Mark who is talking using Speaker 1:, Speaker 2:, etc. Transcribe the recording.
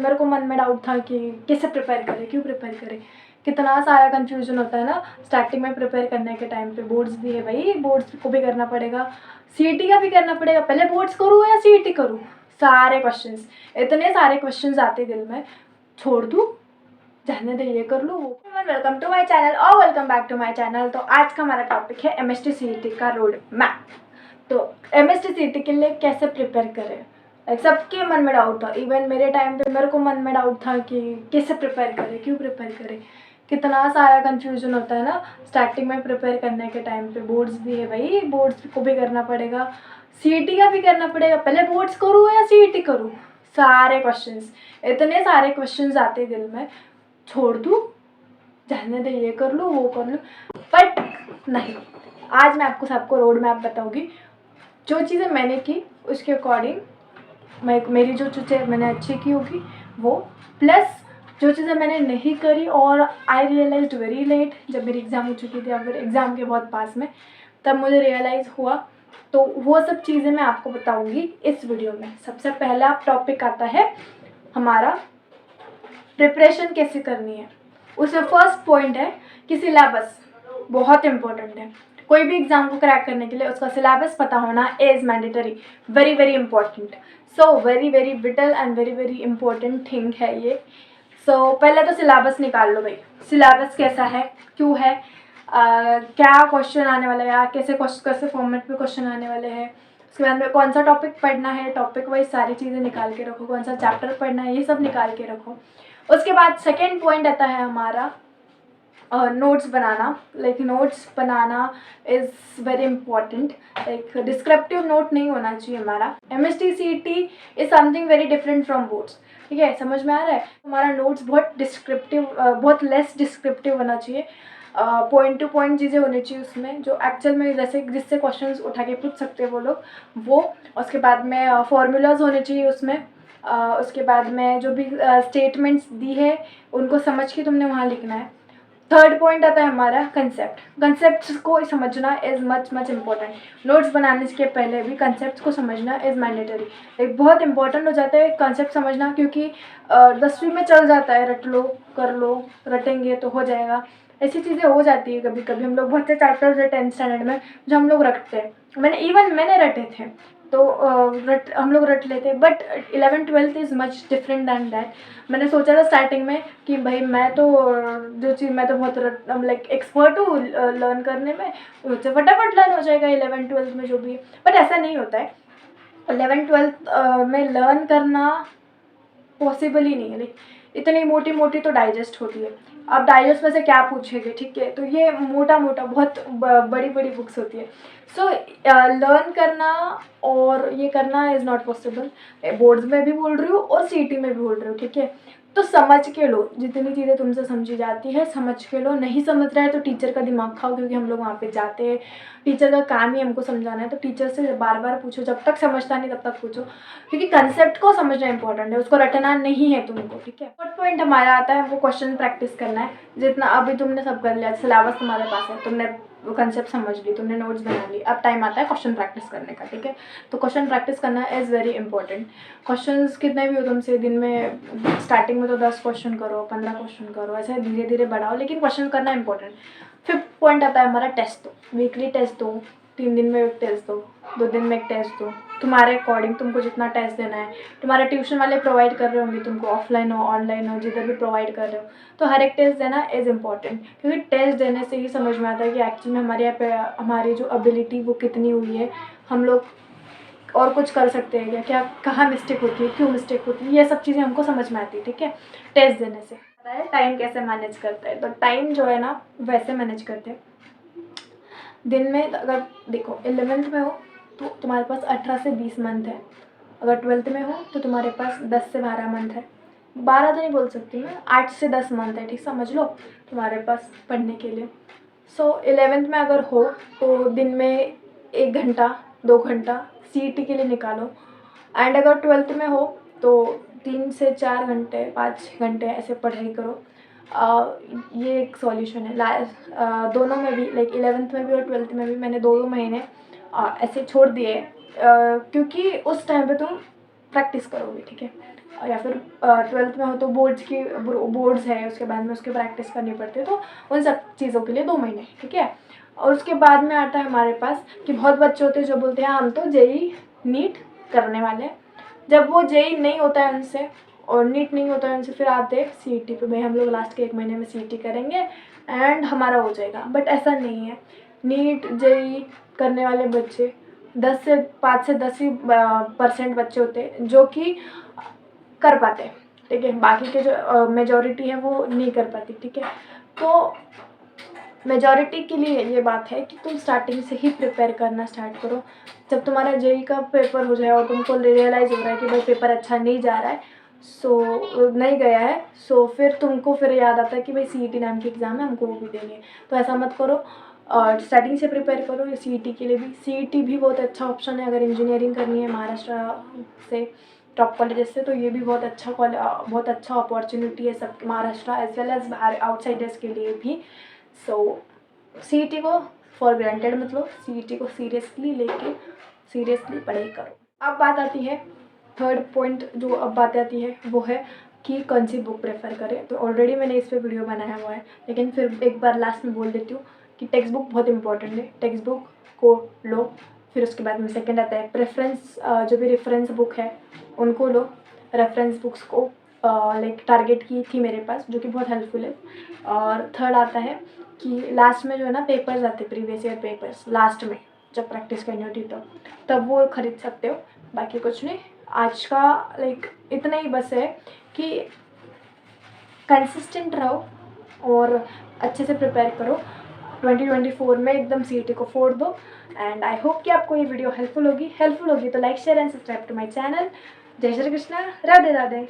Speaker 1: मेरे को मन में डाउट था कि कैसे प्रिपेयर करें, क्यों प्रिपेयर करें, कितना सारा कन्फ्यूजन होता है ना स्टार्टिंग में प्रिपेयर करने के टाइम पे। बोर्ड्स भी है भाई, बोर्ड्स को भी करना पड़ेगा, सीईटी का भी करना पड़ेगा। पहले बोर्ड्स करूँ या सीईटी करूँ, सारे क्वेश्चंस, इतने सारे क्वेश्चंस आते दिल में, छोड़ दूँ, जाने दे, ये कर लूँ वो। वेलकम टू माय चैनल और welcome back to my channel. तो आज का हमारा टॉपिक है एमएसटी सीईटी का रोड मैप। तो एमएसटी सीईटी के लिए कैसे प्रिपेयर करें, सबके मन में डाउट था। इवन मेरे टाइम पे मेरे को मन में डाउट था कि कैसे प्रिपेयर करें, क्यों प्रिपेयर करें, कितना सारा कन्फ्यूजन होता है ना स्टार्टिंग में प्रिपेयर करने के टाइम पे। बोर्ड्स भी है भाई, बोर्ड्स को भी करना पड़ेगा, सीईटी का भी करना पड़ेगा। पहले बोर्ड्स करूँ या सीईटी करूँ, सारे क्वेश्चंस, इतने सारे क्वेश्चंस आते दिल में, छोड़ दूँ, जाने दे, ये कर लूँ वो कर लूँ। बट नहीं, आज मैं आपको सबको रोड मैप बताऊँगी। जो चीज़ें मैंने की उसके अकॉर्डिंग मेरी जो चीज़ें मैंने अच्छी की होगी वो, प्लस जो चीज़ें मैंने नहीं करी और आई रियलाइज्ड वेरी लेट, जब मेरी एग्ज़ाम हो चुकी थी या फिर एग्ज़ाम के बहुत पास में, तब मुझे रियलाइज़ हुआ। तो वो सब चीज़ें मैं आपको बताऊँगी इस वीडियो में। सबसे पहला टॉपिक आता है हमारा प्रिपरेशन कैसे करनी है। उसमें फर्स्ट पॉइंट है कि सिलेबस बहुत इम्पोर्टेंट है। कोई भी एग्ज़ाम को क्रैक करने के लिए उसका सिलेबस पता होना is mandatory, very very important. So very very whittle and very very important thing है ये। सो पहले तो सिलेबस निकाल लो भाई, सिलेबस कैसा है, क्यों है, क्या क्वेश्चन आने वाला है, कैसे फॉर्मेट में क्वेश्चन आने वाले हैं। उसके बाद में कौन सा टॉपिक पढ़ना है, टॉपिक वाइज सारी चीज़ें निकाल के रखो, कौन सा चैप्टर पढ़ना है, ये सब निकाल के रखो। उसके बाद सेकेंड पॉइंट आता है हमारा notes banana. Like notes banana is very important. Like descriptive note नहीं होना चाहिए हमारा। MST CET is something very different from boards, ठीक है, समझ में आ रहा है। हमारा नोट्स बहुत डिस्क्रिप्टिव, बहुत लेस डिस्क्रिप्टिव होना चाहिए। पॉइंट टू पॉइंट चीज़ें होनी चाहिए उसमें, जो एक्चुअल में जैसे जिससे क्वेश्चंस उठा के पूछ सकते हैं वो लोग, वो। उसके बाद में फॉर्मूलाज होने चाहिए उसमें। उसके बाद में जो भी स्टेटमेंट्स दी है उनको समझ के तुमने वहाँ लिखना है। थर्ड पॉइंट आता है हमारा कंसेप्ट। कंसेप्ट को समझना is much much important. Notes बनाने के पहले भी कंसेप्ट को समझना इज़ मैंडेटरी। एक बहुत इंपॉर्टेंट हो जाता है कंसेप्ट समझना, क्योंकि 10वीं में चल जाता है, रट लो कर लो, रटेंगे तो हो जाएगा। ऐसी चीज़ें हो जाती है कभी कभी। हम लोग बहुत से चैप्टर्स है 10th स्टैंडर्ड में जो हम लोग रटते हैं। मैंने रटे थे, तो हम लोग रट लेते, but 11th-12th is much different than that. मैंने सोचा था स्टार्टिंग में कि भाई मैं तो मैं तो बहुत लाइक एक्सपर्ट हूँ लर्न करने में, मुझसे फटाफट लर्न हो जाएगा 11th-12th में जो भी है। बट ऐसा नहीं होता है। 11th-12th में लर्न करना पॉसिबल ही नहीं है। लाइक इतनी मोटी मोटी तो डाइजेस्ट होती है। अब डाइजेस्ट में से क्या पूछेंगे, ठीक है, तो ये मोटा मोटा बहुत बड़ी बड़ी बुक्स होती है। सो लर्न करना और ये करना इज़ नॉट पॉसिबल। बोर्ड्स में भी बोल रही हूँ और सीईटी में भी बोल रही हूँ, ठीक है। तो समझ के लो, जितनी चीज़ें तुमसे समझी जाती है समझ के लो। नहीं समझ रहा है तो टीचर का दिमाग खाओ, क्योंकि हम लोग वहाँ पे जाते हैं, टीचर का काम ही हमको समझाना है। तो टीचर से बार बार पूछो, जब तक समझता नहीं तब तक पूछो, क्योंकि कंसेप्ट को समझना इंपॉर्टेंट है, उसको रटना नहीं है तुमको, ठीक है। फर्स्ट पॉइंट हमारा आता है वो क्वेश्चन प्रैक्टिस करना है। जितना अभी तुमने सब कर लिया, सिलेबस तुम्हारे पास है, तुमने कंसेप्ट समझ ली, तुमने नोट्स बना ली, अब टाइम आता है क्वेश्चन प्रैक्टिस करने का, ठीक है। तो क्वेश्चन प्रैक्टिस करना इज़ वेरी इंपॉर्टेंट। क्वेश्चंस कितने भी हो तुमसे, दिन में स्टार्टिंग में तो 10 क्वेश्चन करो, 15 क्वेश्चन करो, ऐसे धीरे धीरे बढ़ाओ, लेकिन क्वेश्चन करना इंपॉर्टेंट। फिफ्थ पॉइंट आता है हमारा टेस्ट दो। वीकली टेस्ट दो, 3 दिन में एक टेस्ट दो, 2 दिन में एक टेस्ट दो, तुम्हारे अकॉर्डिंग तुमको जितना टेस्ट देना है। तुम्हारे ट्यूशन वाले प्रोवाइड कर रहे होंगे तुमको, ऑफलाइन हो ऑनलाइन हो, जिधर भी प्रोवाइड कर रहे हो, तो हर एक टेस्ट देना इज़ इम्पॉर्टेंट। क्योंकि टेस्ट देने से ही समझ में आता है कि एक्चुअली में हमारे यहाँ पे हमारी जो एबिलिटी वो कितनी हुई है, हम लोग और कुछ कर सकते हैं क्या, कहाँ मिस्टेक होती है, क्यों मिस्टेक होती है, ये सब चीज़ें हमको समझ में आती है, ठीक है, टेस्ट देने से। टाइम कैसे मैनेज करता है, तो टाइम जो है ना वैसे मैनेज करते हैं। दिन में अगर देखो 11th में हो तो तुम्हारे पास 18 से 20 मंथ है। अगर 12th में हो तो तुम्हारे पास 10 से 12 मंथ है। 12 तो नहीं बोल सकती मैं, 8 से 10 मंथ है, ठीक समझ लो तुम्हारे पास पढ़ने के लिए। सो 11th में अगर हो तो दिन में 1 घंटा 2 घंटा सीईटी के लिए निकालो। एंड अगर 12th में हो तो 3 से 4 घंटे 5 घंटे ऐसे पढ़ाई करो। ये एक सॉल्यूशन है। दोनों में भी, लाइक 11th में भी और 12th में भी मैंने 2-2 महीने ऐसे छोड़ दिए, क्योंकि उस टाइम पे तुम प्रैक्टिस करोगे, ठीक है। या फिर 12th में हो तो बोर्ड्स है, उसके बाद में उसकी प्रैक्टिस करनी पड़ती है, तो उन सब चीज़ों के लिए 2 महीने, ठीक है। और उसके बाद में आता है हमारे पास कि बहुत बच्चे होते हैं जो बोलते हैं हम तो जेई नीट करने वाले हैं। जब वो जेई नहीं होता है उनसे और नीट नहीं होता है उनसे, फिर आते हैं सीईटी पे, भाई हम लोग लास्ट के 1 महीने में सीईटी करेंगे एंड हमारा हो जाएगा। बट ऐसा नहीं है। नीट जेई करने वाले बच्चे 5 से 10 ही % बच्चे होते हैं जो कि कर पाते हैं, ठीक है। बाकी के जो मेजॉरिटी है वो नहीं कर पाती, ठीक है। तो मेजॉरिटी के लिए ये बात है कि तुम स्टार्टिंग से ही प्रिपेयर करना स्टार्ट करो। जब तुम्हारा जेई का पेपर हो जाए और तुमको रियलाइज़ हो रहा है कि भाई पेपर अच्छा नहीं जा रहा है, नहीं गया है, फिर तुमको फिर याद आता है कि भाई सीईटी नाम की एग्ज़ाम है, हमको वो भी देनी है। तो ऐसा मत करो और स्टार्टिंग से प्रिपेयर करो। ये सीईटी के लिए भी, सीईटी भी बहुत अच्छा ऑप्शन है अगर इंजीनियरिंग करनी है महाराष्ट्र से टॉप कॉलेजेस से, तो ये भी बहुत अच्छा अपॉर्चुनिटी है सब महाराष्ट्र एज वेल एज बाहर आउटसाइडर्स के लिए भी। सीईटी को फॉर ग्रांटेड मत लो, सीईटी को सीरियसली पढ़ाई करो। अब बात आती है थर्ड पॉइंट, जो अब बात आती है वो है कि कौन सी बुक प्रेफर करें। तो ऑलरेडी मैंने इस पर वीडियो बनाया हुआ है, लेकिन फिर एक बार लास्ट में बोल देती हूँ कि टेक्स्ट बुक बहुत इंपॉर्टेंट है। टेक्स्ट बुक को लो, फिर उसके बाद में सेकंड आता है प्रेफरेंस, जो भी रेफरेंस बुक है उनको लो। रेफरेंस बुक्स को लाइक टारगेट की थी मेरे पास, जो कि बहुत हेल्पफुल है। और थर्ड आता है कि लास्ट में जो है ना पेपर्स आते, प्रीवियस ईयर पेपर्स लास्ट में जब प्रैक्टिस करनी होती तब वो खरीद सकते हो। बाकी कुछ नहीं। आज का लाइक इतना ही बस है कि कंसिस्टेंट रहो और अच्छे से प्रिपेयर करो। 2024 में एकदम सीईटी को फोड़ दो। एंड आई होप कि आपको ये वीडियो हेल्पफुल होगी तो like share and subscribe to my channel. जय श्री कृष्णा, राधे राधे।